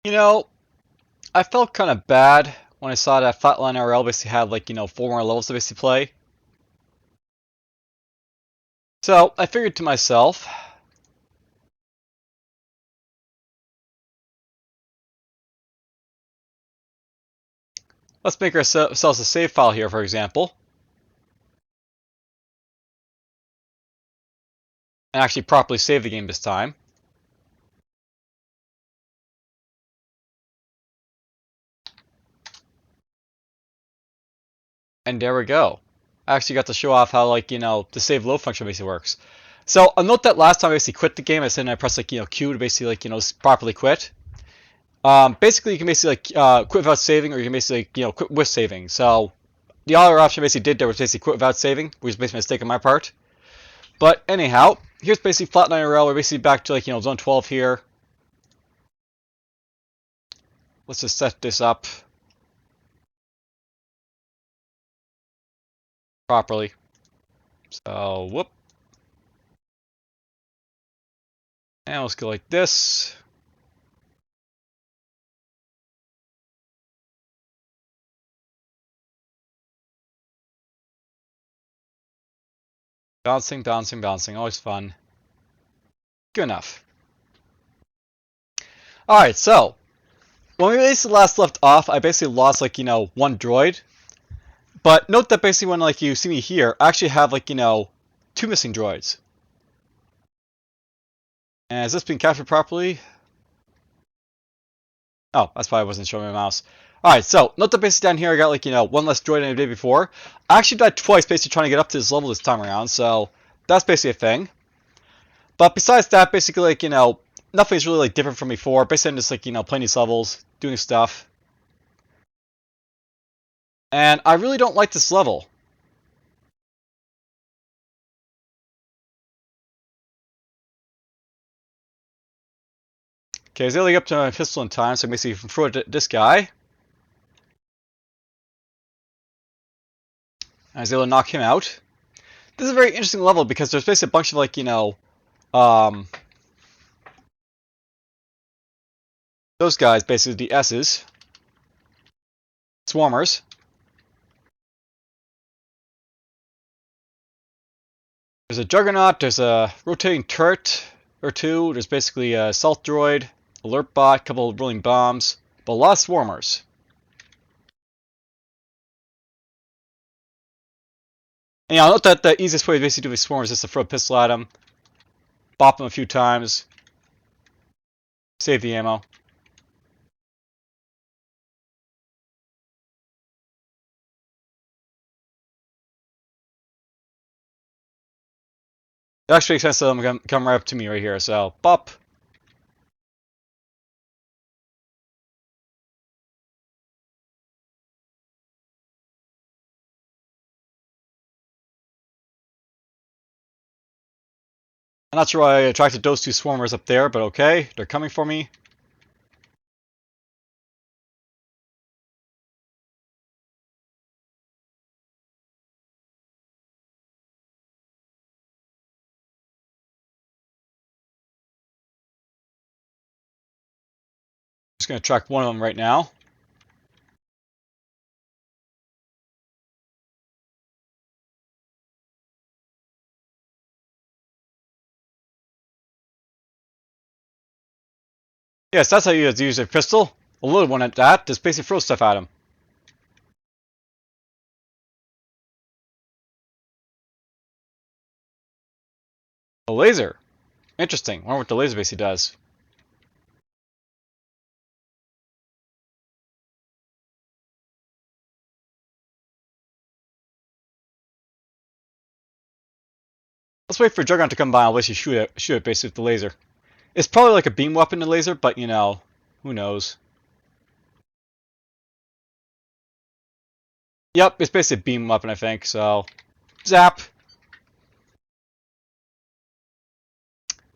You know, I felt kind of bad when I saw that FlatlineRL basically had like, 4 more levels to basically play. So I figured to myself, let's make ourselves a save file here, for example, and actually properly save the game this time. And there we go. I actually got to show off how, like, the save load function basically works. So I'll note that last time I basically quit the game, I said I pressed like, Q to basically like, properly quit. Basically, you can basically like quit without saving, or you can basically like, quit with saving. So the other option I basically did there was basically quit without saving, which is basically a mistake on my part. But anyhow, here's basically FlatlineRL. We're basically back to like zone 12 here. Let's just set this up properly. So whoop, and let's go like this. Bouncing, bouncing, bouncing. Always fun. Good enough. All right, so when we basically last left off, I basically lost like one droid. But note that basically when like you see me here, I actually have like two missing droids. And has this been captured properly? Oh, that's why I wasn't showing my mouse. Alright, so note that basically down here I got like, one less droid than I did before. I actually died twice basically trying to get up to this level this time around, so that's basically a thing. But besides that, basically like, nothing's really like different from before. Basically I'm just like, playing these levels, doing stuff. And I really don't like this level. Okay, I was able to get up to my pistol in time, so basically you can throw it at this guy. I was able to knock him out. This is a very interesting level because there's basically a bunch of like, um, those guys, basically the S's, swarmers. There's a Juggernaut, there's a rotating turret or two, there's basically a Stealth Droid, Alert Bot, a couple of rolling bombs, but a lot of swarmers. And yeah, I'll note that the easiest way to basically do these swarmers is to throw a pistol at them, bop them a few times, save the ammo. It actually makes sense to them come right up to me right here, so bop. I'm not sure why I attracted those two swarmers up there, but okay, they're coming for me. Just gonna track one of them right now. Yes, that's how you use a pistol. A loaded one at that. Just basically throw stuff at him. A laser. Interesting. I wonder what the laser basically does. Let's wait for Juggernaut to come by. I'll basically shoot it basically with the laser. It's probably like a beam weapon, the laser, but who knows? Yep, it's basically a beam weapon, I think. So, zap.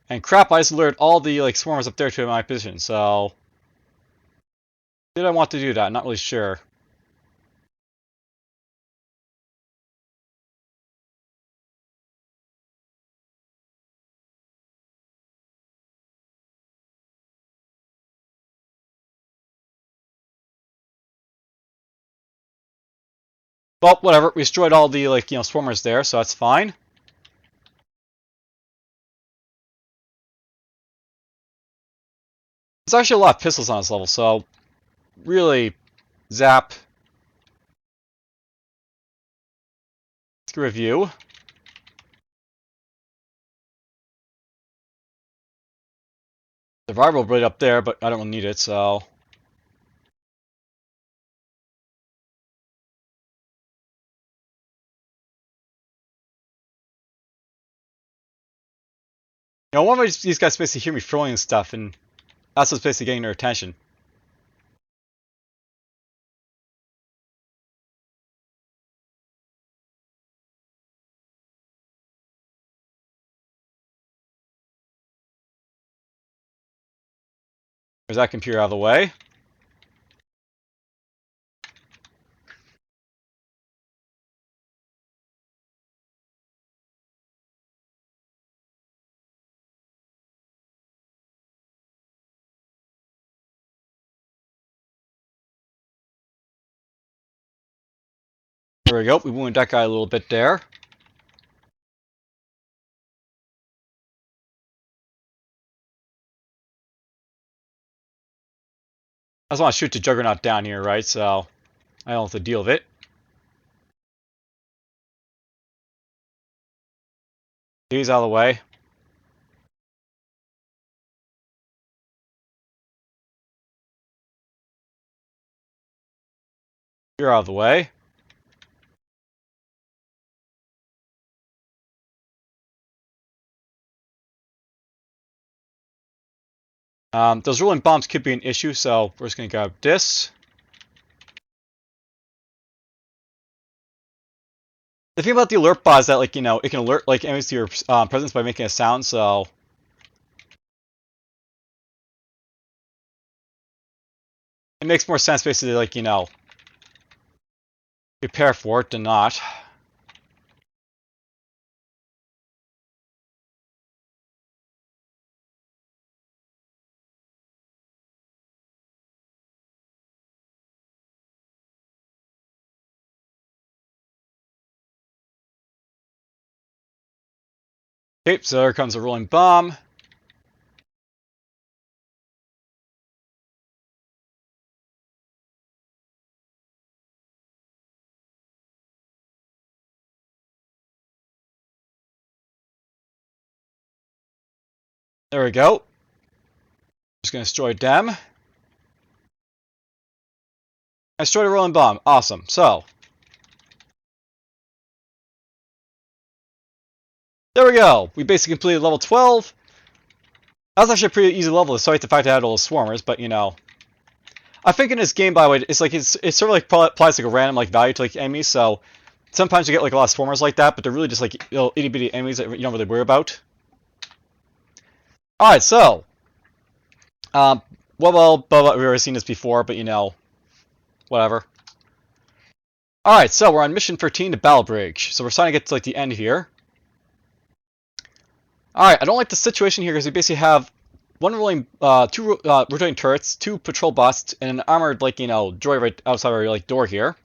And crap, I just lured all the like swarmers up there to my position. So, did I want to do that? Not really sure. Well, whatever. We destroyed all the, like, swarmers there, so that's fine. There's actually a lot of pistols on this level, so really zap. Let's review. The rival right up there, but I don't really need it, so. One of these guys basically hear me throwing stuff, and that's what's basically getting their attention. There's that computer out of the way. There we go. We wounded that guy a little bit there. I just want to shoot the Juggernaut down here, right? So I don't have to deal with it. He's out of the way. You're out of the way. Those rolling bombs could be an issue, so we're just going to grab this. The thing about the alert bot is that, like, it can alert, like, enemies to your presence by making a sound, so. It makes more sense, basically, like, prepare for it than not. Okay, so there comes a rolling bomb. There we go. Just going to destroy them. I destroyed a rolling bomb. Awesome. So. There we go. We basically completed level 12. That was actually a pretty easy level, despite the fact I had all the swarmers, but I think in this game, by the way, it's like it's sort of like applies like a random like value to like enemies, so sometimes you get like a lot of swarmers like that, but they're really just like little itty bitty enemies that you don't really worry about. Alright, so well, we've already seen this before, but whatever. Alright, so we're on mission 13, the Battle Bridge. So we're starting to get to like the end here. Alright, I don't like the situation here because we basically have two rotating turrets, two patrol bots, and an armored like droid right outside our like door here.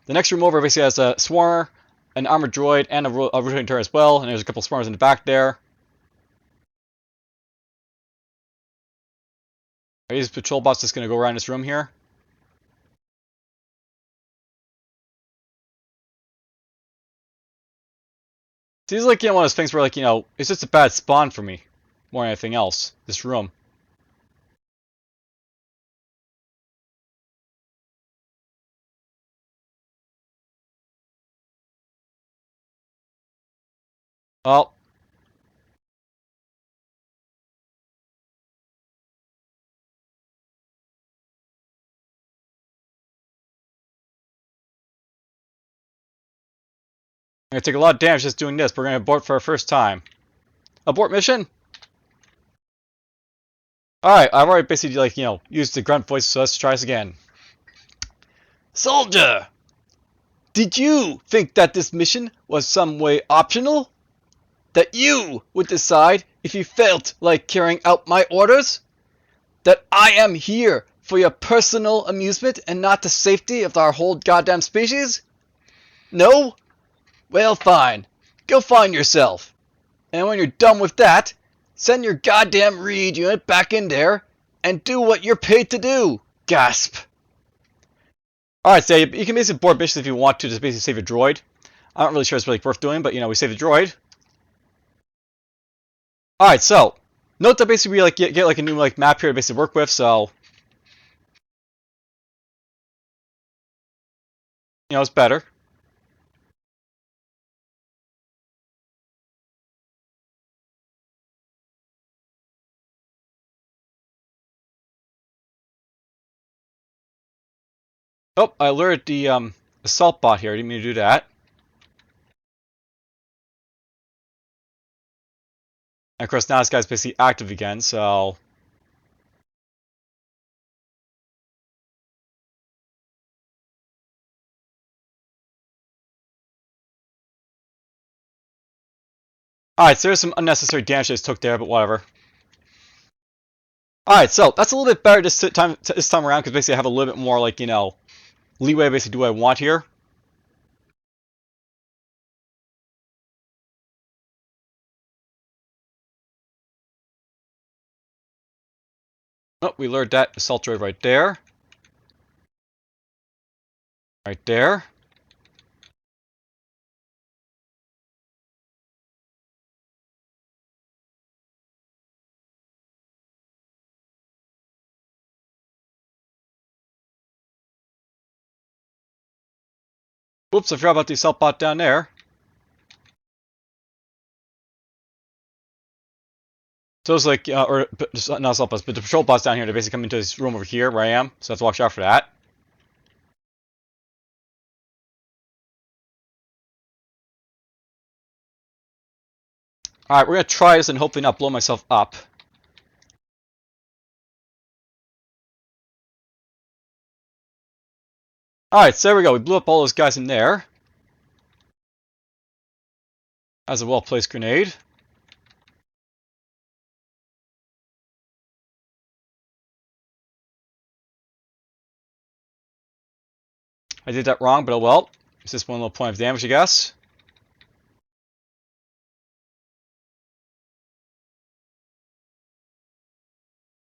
The next room over basically has a swarmer, an armored droid, and a rotating turret as well. And there's a couple swarmers in the back there. Are these patrol bots just going to go around this room here? Seems like one of those things where like it's just a bad spawn for me, more than anything else. This room. Well. I'm going to take a lot of damage just doing this. We're going to abort for our first time. Abort mission? Alright, I've already basically like, used the grunt voice, so let's try this again. Soldier! Did you think that this mission was some way optional? That you would decide if you felt like carrying out my orders? That I am here for your personal amusement and not the safety of our whole goddamn species? No? Well, fine. Go find yourself. And when you're done with that, send your goddamn R.E.E.D. unit back in there and do what you're paid to do. Gasp. Alright, so you can basically board missions if you want to, just basically save a droid. I'm not really sure it's really worth doing, but we save the droid. Alright, so note that basically we get like a new map here to basically work with, so it's better. Oh, I alerted the assault bot here. I didn't mean to do that. And of course now this guy's basically active again, so alright, so there's some unnecessary damage I just took there, but whatever. Alright, so that's a little bit better this time around, because basically I have a little bit more leeway to basically do what I want here. Oh, we lured that assault droid right there. Right there. Whoops, I forgot about the assault bot down there. So it's like, or not assault bots, but the patrol bots down here, they basically come into this room over here where I am, so I have to watch out for that. Alright, we're going to try this and hopefully not blow myself up. Alright, so there we go. We blew up all those guys in there. As a well-placed grenade. I did that wrong, but oh well. It's just one little point of damage, I guess.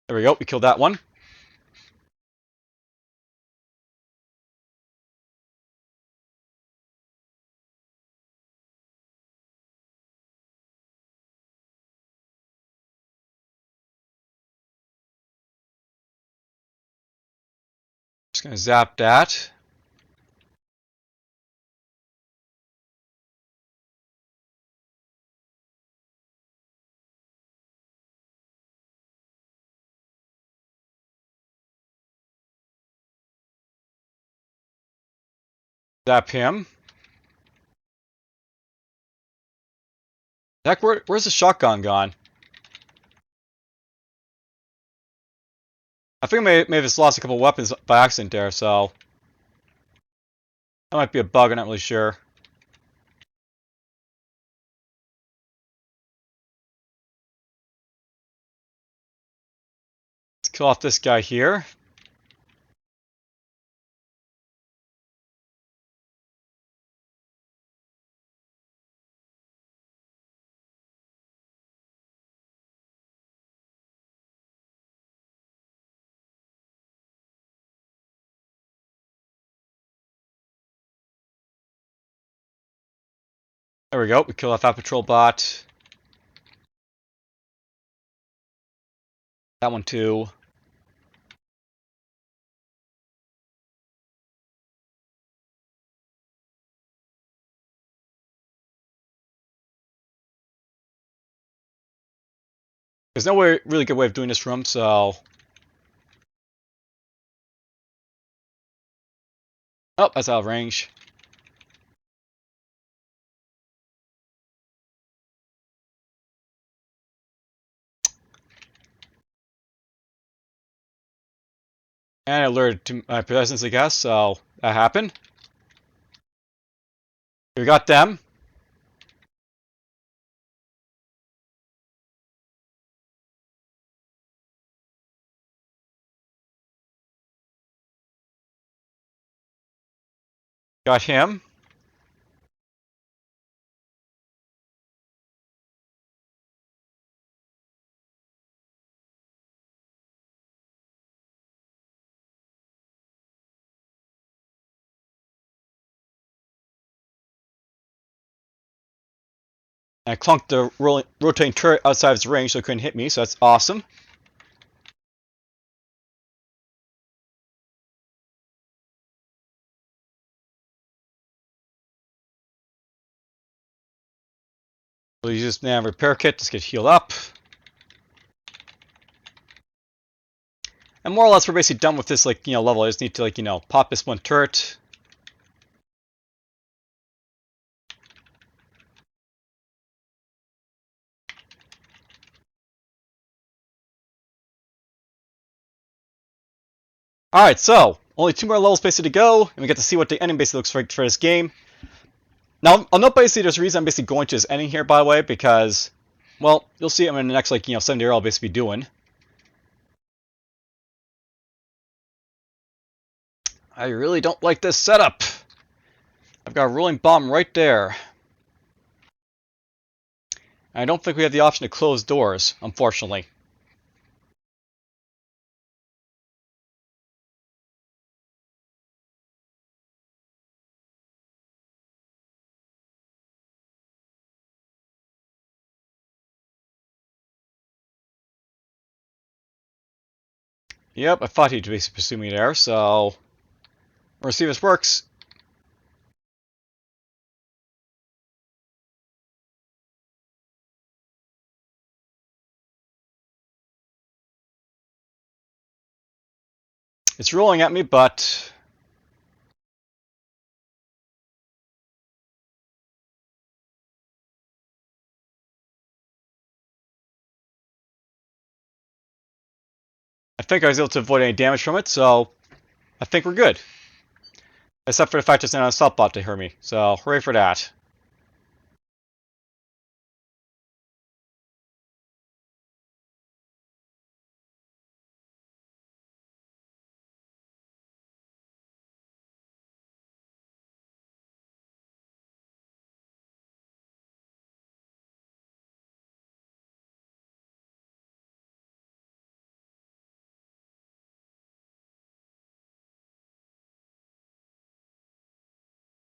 There we go. We killed that one. Just going to zap that. Zap him. Heck, where's the shotgun gone? I think I may have just lost a couple weapons by accident there, so that might be a bug, I'm not really sure. Let's kill off this guy here. There we go. We kill off that patrol bot. That one too. There's no really good way of doing this room, so... Oh, that's out of range. And I alerted to my presence, I guess, so that happened. We got them. Got him. And I clunked the rotating turret outside of its range so it couldn't hit me, so that's awesome. We'll use this man repair kit to get healed up. And more or less, we're basically done with this, like, level. I just need to, like, pop this one turret. Alright, so, only 2 more levels basically to go, and we get to see what the ending basically looks like for this game. Now, I'll note basically there's a reason I'm basically going to this ending here, by the way, because, well, you'll see I'm in the next, like, 70 year I'll basically be doing. I really don't like this setup. I've got a rolling bomb right there. And I don't think we have the option to close doors, unfortunately. Yep, I thought he'd basically pursue me there, so we're gonna see if this works. It's rolling at me, but I think I was able to avoid any damage from it, so I think we're good. Except for the fact it's not a stealth bot to hear me, so hooray for that.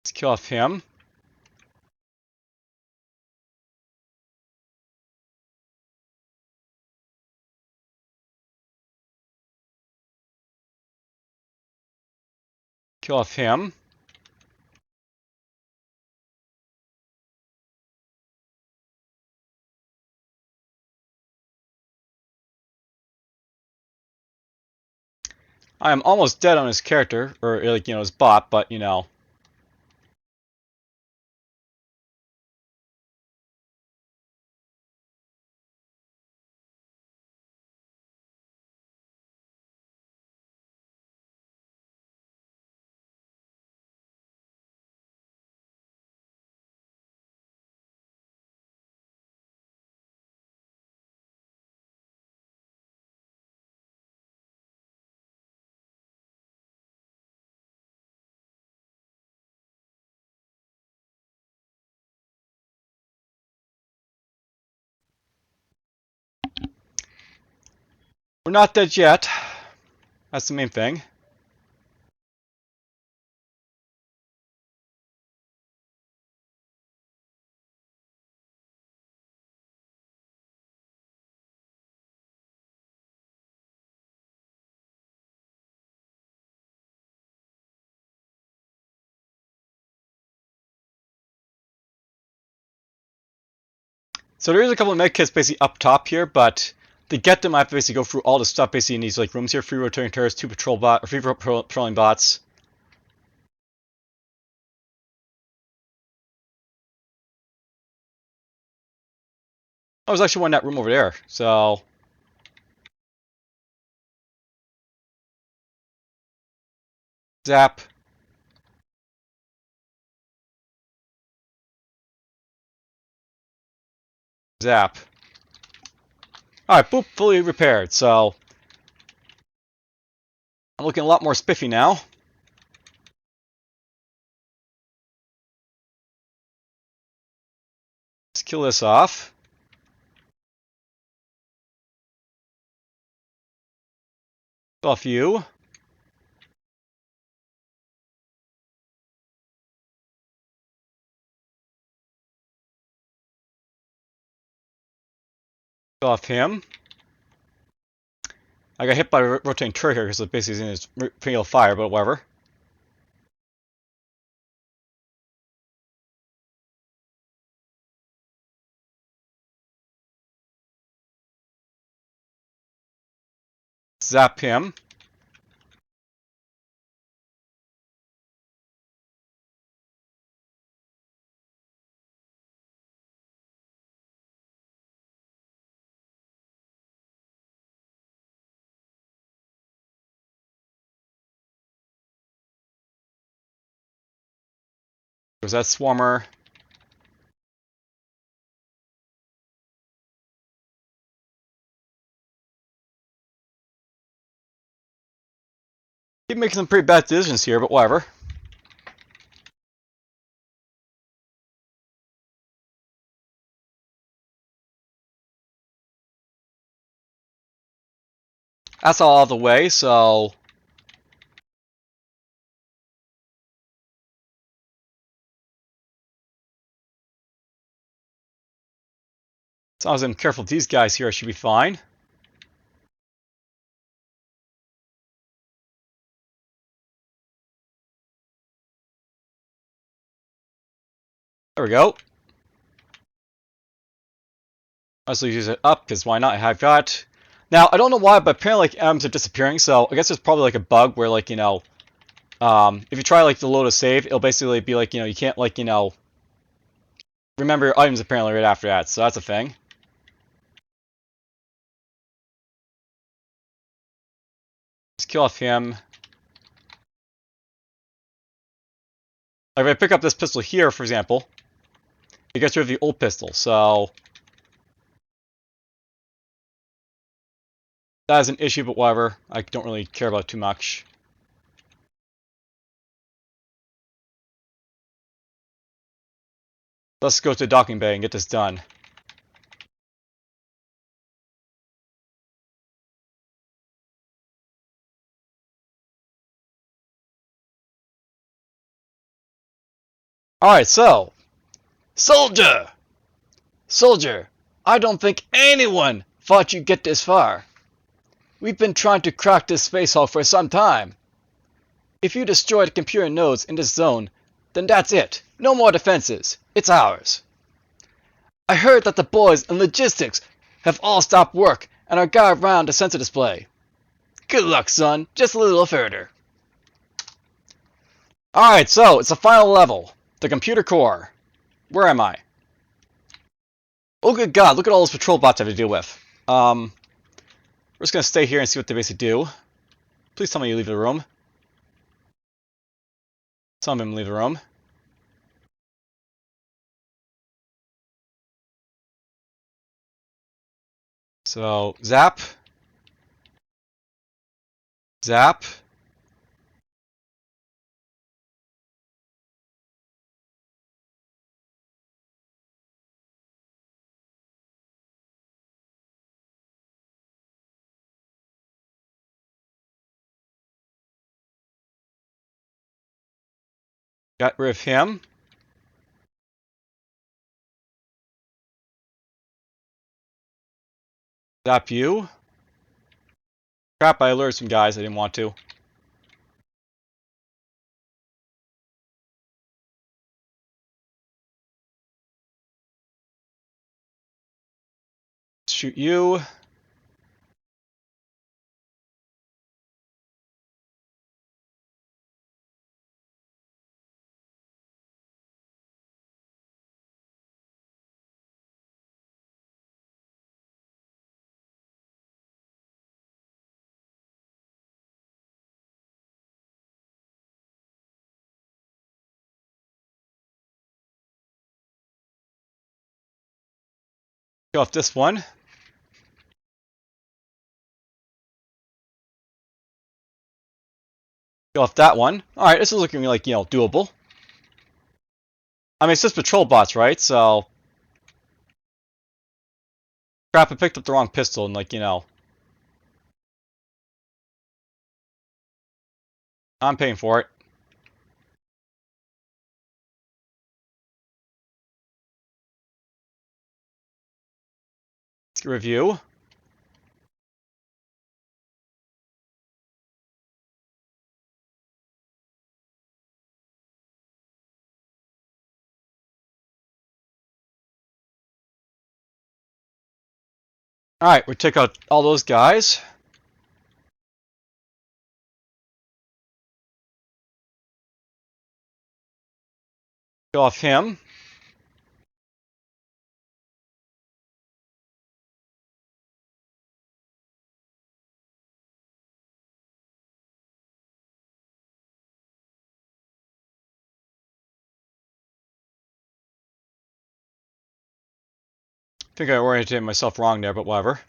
Let's kill off him. Kill off him. I am almost dead on his character, or like, his bot, but we're not dead yet. That's the main thing. So there is a couple of medkits basically up top here, but to get them, I have to basically go through all the stuff basically in these like rooms here: 3 rotating turrets, 2 3 patrolling bots. Oh, there's actually one in that room over there. So zap, zap. All right, boop, fully repaired. So I'm looking a lot more spiffy now. Let's kill this off. Kill off you. Kill off him. I got hit by a rotating turret here because it basically is in his fatal fire, but whatever. Zap him. There's that swarmer. Keep making some pretty bad decisions here, but whatever. That's all out of the way, so... As long as I'm careful with these guys here, I should be fine. There we go. Let's use it up, because why not? I've got... Now, I don't know why, but apparently like, items are disappearing, so I guess there's probably like a bug where like, you know... if you try like to load a save, it'll basically be like, you know, you can't like, you know... remember your items apparently right after that, so that's a thing. Let's kill off him. Like if I pick up this pistol here, for example, it gets rid of the old pistol, so... that is an issue, but whatever. I don't really care about it too much. Let's go to the docking bay and get this done. Alright, so... Soldier! Soldier, I don't think anyone thought you'd get this far. We've been trying to crack this space hull for some time. If you destroy the computer nodes in this zone, then that's it. No more defenses. It's ours. I heard that the boys in logistics have all stopped work and are gathered around the sensor display. Good luck, son. Just a little further. Alright, so it's the final level. The computer core. Where am I? Oh good god, look at all those patrol bots I have to deal with. We're just gonna stay here and see what they basically do. Please tell me you leave the room. Tell them to leave the room. So, zap. Zap. Got rid of him. Zap you. Crap, I alerted some guys I didn't want to. Shoot you. Kill off this one. Kill off that one. Alright, this is looking like, you know, doable. I mean, it's just patrol bots, right? So... crap, I picked up the wrong pistol and, like, you know... I'm paying for it. Review. Alright, we take out all those guys. Go off him. I think I oriented myself wrong there, but whatever.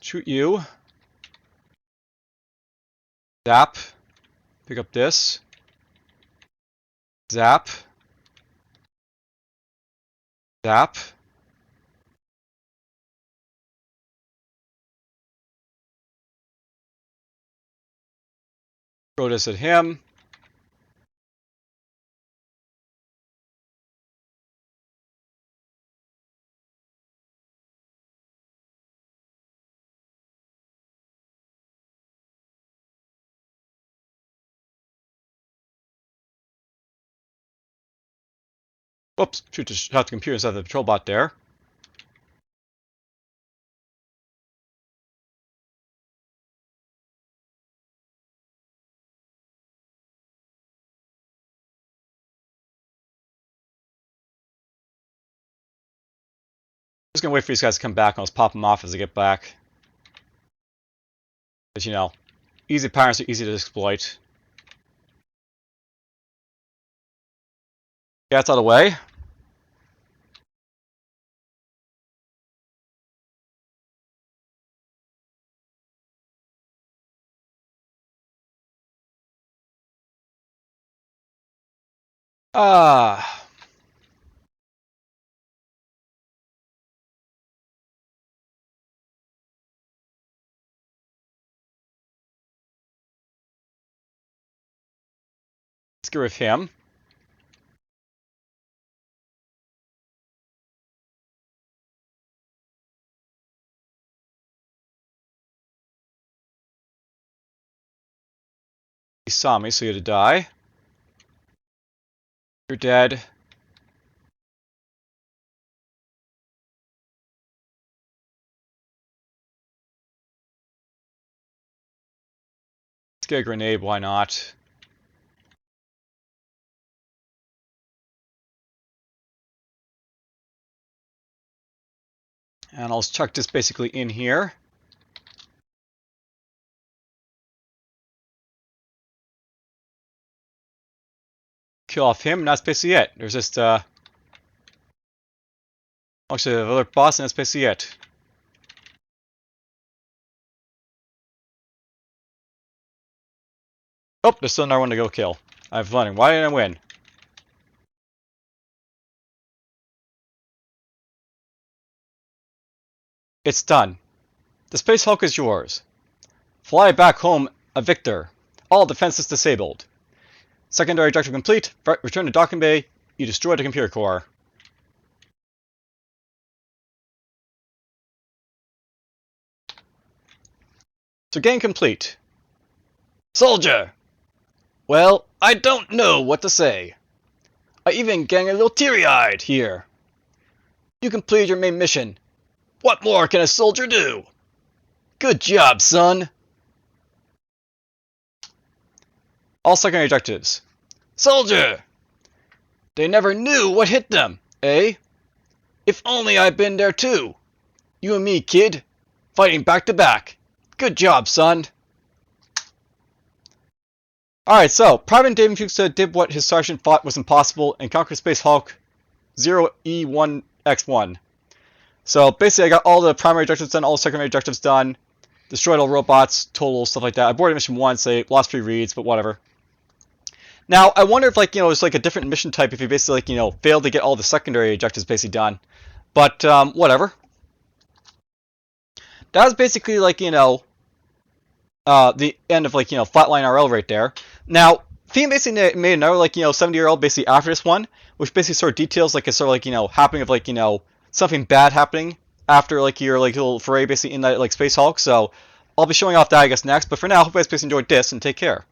Shoot you. Zap. Pick up this. Zap. Zap. Throw this at him. Whoops, shot the computer instead of the patrol bot there. Just gonna wait for these guys to come back and I'll just pop them off as they get back. But you know, easy patterns are easy to exploit. That's out of the way. Ah. Let's get rid of him. He saw me, so you had to die. You're dead. Let's get a grenade, why not? And I'll chuck this basically in here. Kill off him, and that's basically it. There's just, actually, the other boss, and that's basically it. Oh, there's still another one to go kill. I've won. Why didn't I win? It's done. The Space Hulk is yours. Fly back home a victor. All defenses disabled. Secondary objective complete. Return to docking bay. You destroyed the computer core. So game complete. Soldier! Well, I don't know what to say. I even getting a little teary-eyed here. You completed your main mission. What more can a soldier do? Good job, son. All secondary objectives. Soldier! They never knew what hit them, eh? If only I'd been there too. You and me, kid. Fighting back to back. Good job, son. Alright, so Private DFuxa did what his sergeant thought was impossible and conquered Space Hulk 0E1X1. So basically I got all the primary objectives done, all the secondary objectives done, destroyed all robots, total, stuff like that. I boarded mission once, I lost 3 reads, but whatever. Now, I wonder if, like, you know, it's like a different mission type if you basically, like, you know, failed to get all the secondary objectives basically done. But, whatever. That was basically, like, you know, the end of, like, you know, FlatlineRL right there. Now, Theme basically made another 70-year-old basically after this one, which basically sort of details like a sort of happening of something bad happening after your little foray basically in that Space Hulk. So I'll be showing off that I guess next. But for now, I hope you guys basically enjoyed this and take care.